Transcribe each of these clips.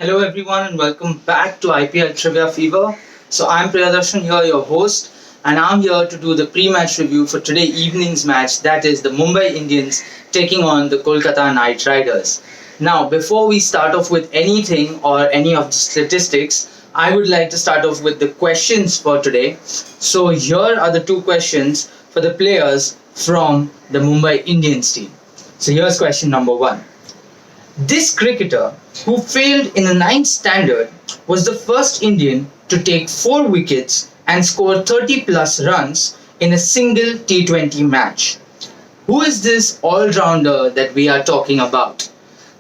Hello everyone and welcome back to IPL Trivia Fever. So I'm Priyadarshan here, your host, and I'm here to do the pre-match review for today evening's match, that is the Mumbai Indians taking on the Kolkata Knight Riders. Now, before we start off with anything or any of the statistics, I would like to start off with the questions for today. So here are the two questions for the players from the Mumbai Indians team. So here's question number one. This cricketer, who failed in the ninth standard, was the first Indian to take 4 wickets and score 30 plus runs in a single T20 match. Who is this all rounder that we are talking about?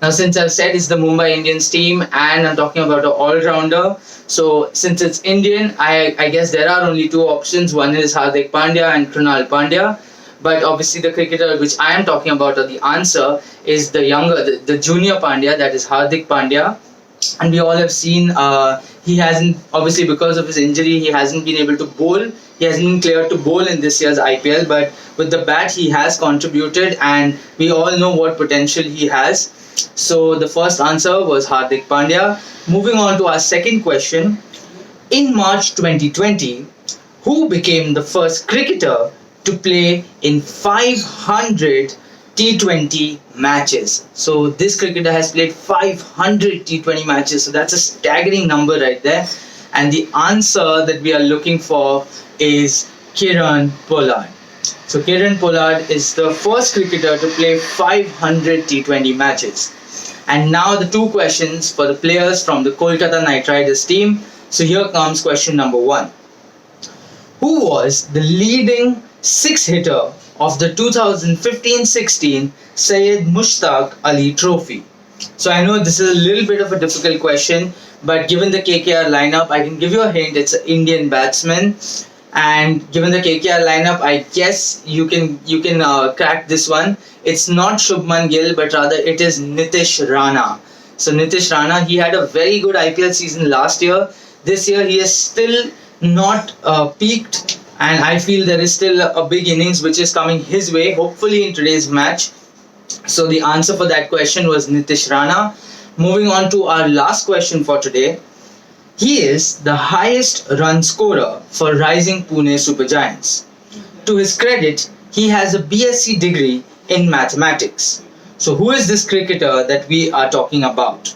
Now, since I've said it's the Mumbai Indians team and I'm talking about an all rounder, so since it's Indian, I guess there are only two options. One is Hardik Pandya and Krunal Pandya. But obviously, the cricketer which I am talking about, or the answer, is the younger, the junior Pandya, that is Hardik Pandya. And we all have seen he hasn't, obviously, because of his injury, he hasn't been able to bowl. He hasn't been cleared to bowl in this year's IPL. But with the bat, he has contributed, and we all know what potential he has. So the first answer was Hardik Pandya. Moving on to our second question. In March 2020, who became the first cricketer to play in 500 T20 matches? So this cricketer has played 500 T20 matches. So that's a staggering number right there. And the answer that we are looking for is Kiran Pollard. So Kiran Pollard is the first cricketer to play 500 T20 matches. And now the two questions for the players from the Kolkata Knight Riders team. So here comes question number one. Who was the leading six hitter of the 2015-16 Syed Mushtaq Ali Trophy? So I know this is a little bit of a difficult question, but given the KKR lineup, I can give you a hint. It's an Indian batsman, and given the KKR lineup, I guess you can crack this one. It's not Shubman Gill, but rather it is Nitish Rana. So Nitish Rana, he had a very good IPL season last year. This year, he is still not peaked, and I feel there is still a big innings which is coming his way, hopefully in today's match. So the answer for that question was Nitish Rana. Moving on to our last question for today. He is the highest run scorer for Rising Pune Super Giants. To his credit, he has a BSc degree in mathematics. So who is this cricketer that we are talking about?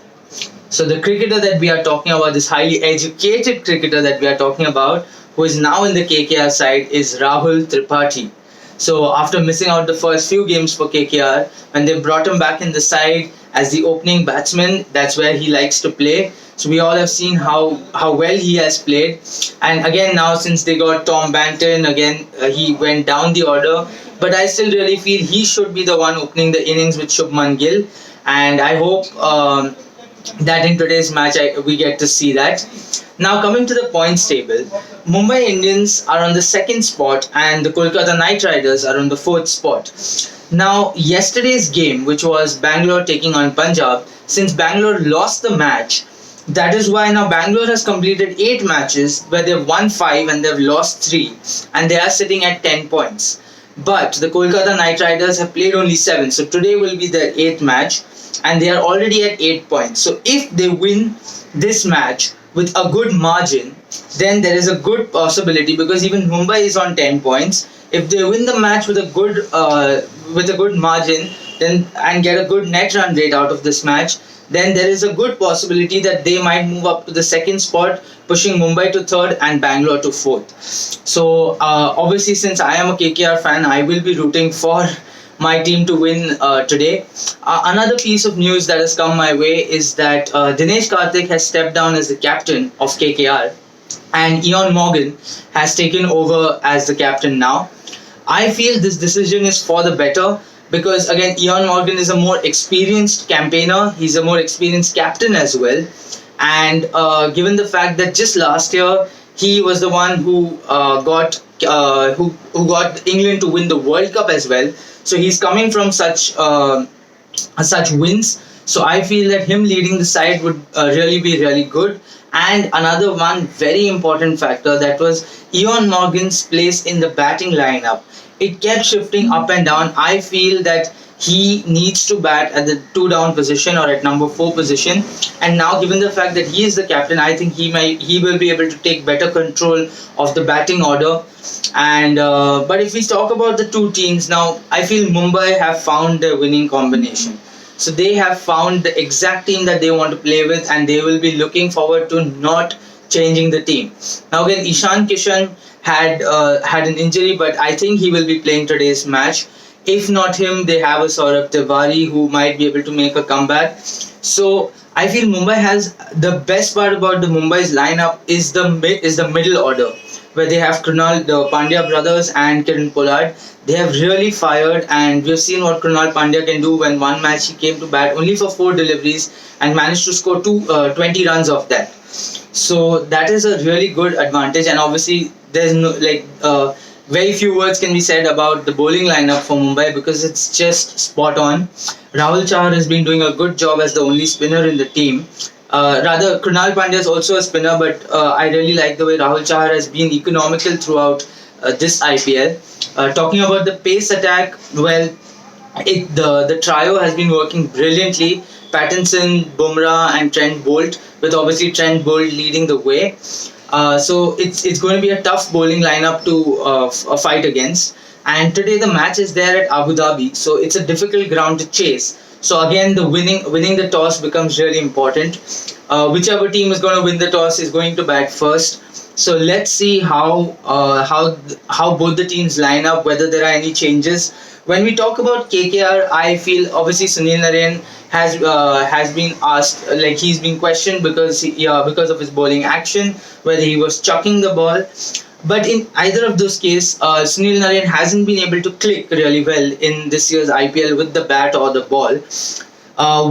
So the cricketer that we are talking about, this highly educated cricketer that we are talking about, who is now in the KKR side, is Rahul Tripathi. So after missing out the first few games for KKR, when they brought him back in the side as the opening batsman, that's where he likes to play. So we all have seen how well he has played. And again, now since they got Tom Banton, again he went down the order. But I still really feel he should be the one opening the innings with Shubman Gill. And I hope that in today's match we get to see that. Now coming to the points table, Mumbai Indians are on the second spot and the Kolkata Knight Riders are on the fourth spot. Now yesterday's game, which was Bangalore taking on Punjab, since Bangalore lost the match, that is why now Bangalore has completed 8 matches where they've won 5 and they've lost 3, and they are sitting at 10 points. But the Kolkata Knight Riders have played only 7, so today will be their 8th match and they are already at 8 points. So if they win this match with a good margin, then there is a good possibility, because even Mumbai is on 10 points. If they win the match with a good margin, then and get a good net run rate out of this match, then there is a good possibility that they might move up to the second spot, pushing Mumbai to third and Bangalore to fourth. So obviously, since I am a KKR fan, I will be rooting for my team to win today. Another piece of news that has come my way is that Dinesh Karthik has stepped down as the captain of KKR, and Ian Morgan has taken over as the captain now. I feel this decision is for the better, because again, Ian Morgan is a more experienced campaigner. He's a more experienced captain as well. And given the fact that just last year he was the one who got England to win the World Cup as well, so he's coming from such wins. So I feel that him leading the side would really be really good. And another one very important factor, that was Ian Morgan's place in the batting lineup. It kept shifting up and down. I feel that he needs to bat at the two down position or at number 4 position. And now, given the fact that he is the captain, I think he will be able to take better control of the batting order. And but if we talk about the two teams now, I feel Mumbai have found their winning combination. So they have found the exact team that they want to play with, and they will be looking forward to not changing the team. Now again, Ishan Kishan had an injury, but I think he will be playing today's match. If not him, they have a Saurabh Tiwari who might be able to make a comeback. So I feel Mumbai has the best part about the Mumbai's lineup is the middle order, where they have Krunal, the Pandya brothers, and Kiran Pollard. They have really fired, and we've seen what Krunal Pandya can do. When one match he came to bat only for 4 deliveries and managed to score 20 runs off that. So that is a really good advantage, and obviously there's no very few words can be said about the bowling lineup for Mumbai because it's just spot on. Rahul Chahar has been doing a good job as the only spinner in the team. Rather, Krunal Pandya is also a spinner, but I really like the way Rahul Chahar has been economical throughout this IPL. Talking about the pace attack, well, the trio has been working brilliantly. Pattinson, Bumrah, and Trent Bolt, with obviously Trent Bolt leading the way. So it's going to be a tough bowling lineup to fight against. And today the match is there at Abu Dhabi, so it's a difficult ground to chase. So again, the winning the toss becomes really important. Whichever team is going to win the toss is going to bat first. So let's see how both the teams line up, whether there are any changes. When we talk about KKR, I feel obviously Sunil Narine has been asked, like he's been questioned because of his bowling action, whether he was chucking the ball. But in either of those cases, Sunil Narine hasn't been able to click really well in this year's IPL with the bat or the ball.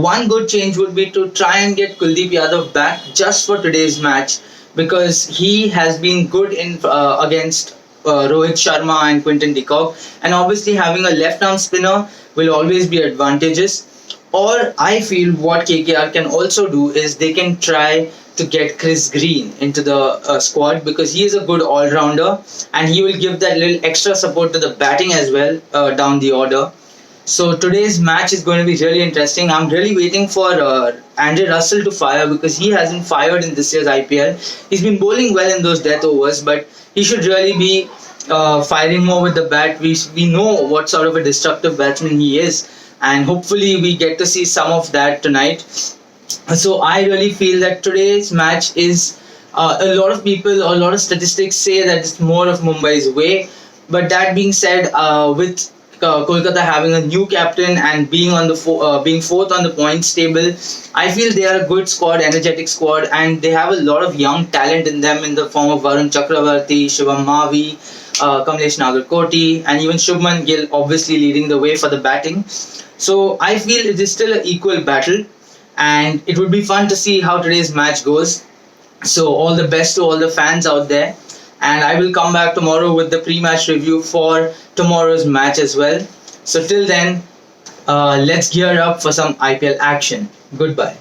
One good change would be to try and get Kuldeep Yadav back just for today's match, because he has been good in against Rohit Sharma and Quinton de Kock, and obviously having a left arm spinner will always be advantageous. Or I feel what KKR can also do is they can try to get Chris Green into the squad, because he is a good all-rounder and he will give that little extra support to the batting as well down the order. So today's match is going to be really interesting. I'm really waiting for Andre Russell to fire, because he hasn't fired in this year's IPL. He's been bowling well in those death overs, but he should really be firing more with the bat. We know what sort of a destructive batsman he is, and hopefully we get to see some of that tonight. So I really feel that today's match is a lot of statistics say that it's more of Mumbai's way. But that being said, with Kolkata having a new captain and being being fourth on the points table, I feel they are a good squad, energetic squad, and they have a lot of young talent in them in the form of Varun Chakravarti, Shivam Mavi, Kamlesh Nagarkoti, and even Shubman Gill obviously leading the way for the batting. So I feel it is still an equal battle, and it would be fun to see how today's match goes. So all the best to all the fans out there, and I will come back tomorrow with the pre-match review for tomorrow's match as well. So till then, let's gear up for some IPL action. Goodbye.